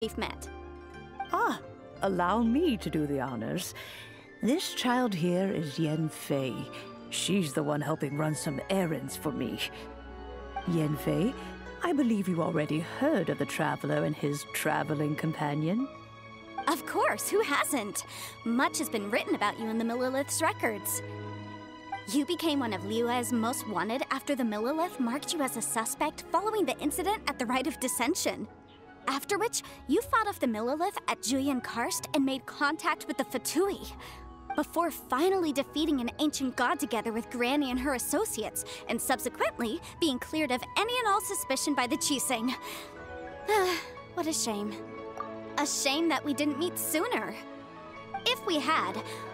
we've met. Ah, allow me to do the honors. This child here is Yanfei. She's the one helping run some errands for me. Yanfei, I believe you already heard of the Traveler and his traveling companion. Of course, who hasn't? Much has been written about you in the Millelith's records. You became one of Liyue's most wanted after the Millelith marked you as a suspect following the incident at the Rite of Dissension. After which, you fought off the Millelith at Julian Karst and made contact with the Fatui, before finally defeating an ancient god together with Granny and her associates, and subsequently being cleared of any and all suspicion by the Qixing. What a shame. A shame that we didn't meet sooner. If we had,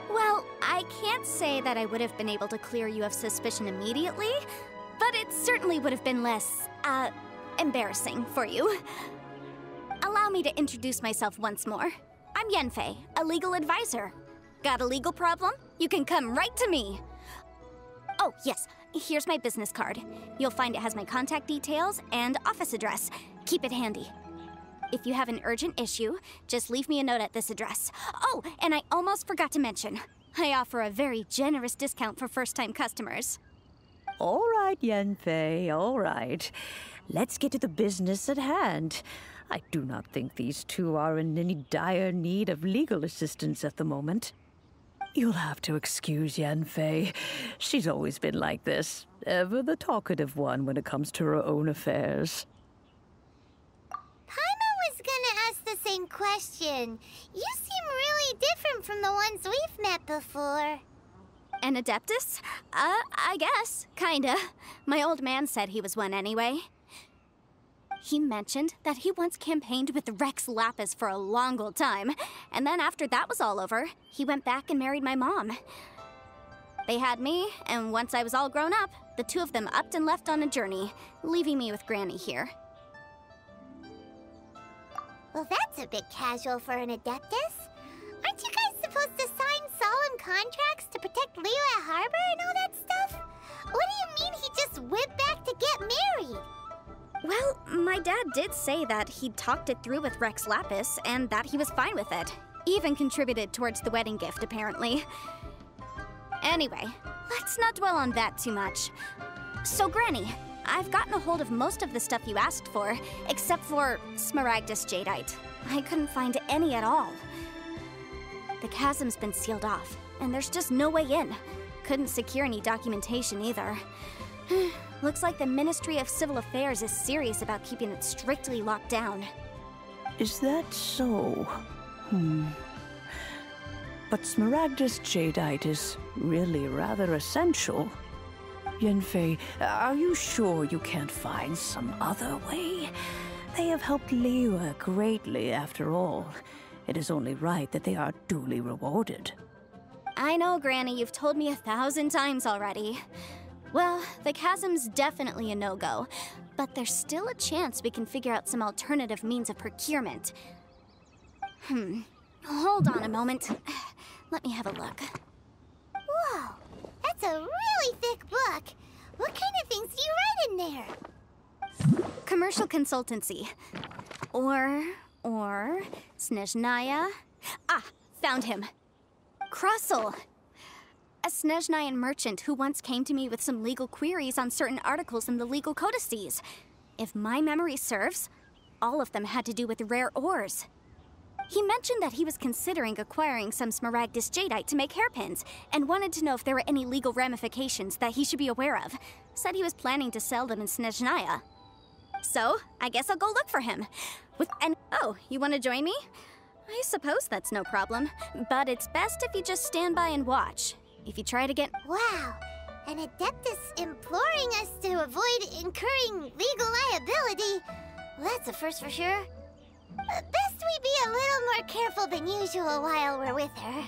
well, I can't say that I would have been able to clear you of suspicion immediately, but it certainly would have been less, embarrassing for you. Allow me to introduce myself once more. I'm Yanfei, a legal advisor. Got a legal problem? You can come right to me. Oh, yes, here's my business card. You'll find it has my contact details and office address. Keep it handy. If you have an urgent issue, just leave me a note at this address. Oh, and I almost forgot to mention, I offer a very generous discount for first-time customers. All right, Yanfei, all right. Let's get to the business at hand. I do not think these two are in any dire need of legal assistance at the moment. You'll have to excuse Yanfei. She's always been like this, ever the talkative one when it comes to her own affairs. Paimon was gonna ask the same question. You seem really different from the ones we've met before. An Adeptus? I guess, kinda. My old man said he was one anyway. He mentioned that he once campaigned with Rex Lapis for a long old time, and then after that was all over, he went back and married my mom. They had me, and once I was all grown up, the two of them upped and left on a journey, leaving me with Granny here. Well, that's a bit casual for an Adeptus. Aren't you guys supposed to sign solemn contracts to protect Liyue Harbor and all that stuff? What do you mean he just went back to get married? Well, my dad did say that he'd talked it through with Rex Lapis and that he was fine with it. Even contributed towards the wedding gift, apparently. Anyway, let's not dwell on that too much. So, Granny, I've gotten a hold of most of the stuff you asked for, except for Smaragdus Jadeite. I couldn't find any at all. The chasm's been sealed off, and there's just no way in. Couldn't secure any documentation either. Looks like the Ministry of Civil Affairs is serious about keeping it strictly locked down. Is that so? But Smaragdus Jadeite is really rather essential. Yanfei, are you sure you can't find some other way? They have helped Liyue greatly, after all. It is only right that they are duly rewarded. I know, Granny, you've told me 1,000 times already. Well, the chasm's definitely a no-go, but there's still a chance we can figure out some alternative means of procurement. Hold on a moment. Let me have a look. Whoa, that's a really thick book. What kind of things do you write in there? Commercial consultancy. Or Snezhnaya. Ah, found him. Krusell. A Snezhnayan merchant who once came to me with some legal queries on certain articles in the legal codices. If my memory serves, all of them had to do with rare ores. He mentioned that he was considering acquiring some Smaragdus Jadeite to make hairpins, and wanted to know if there were any legal ramifications that he should be aware of. Said he was planning to sell them in Snezhnaya. So, I guess I'll go look for him. Oh, you want to join me? I suppose that's no problem, but it's best if you just stand by and watch. If you try to get— Wow, an Adeptus imploring us to avoid incurring legal liability. Well, that's a first for sure. Best we be a little more careful than usual while we're with her.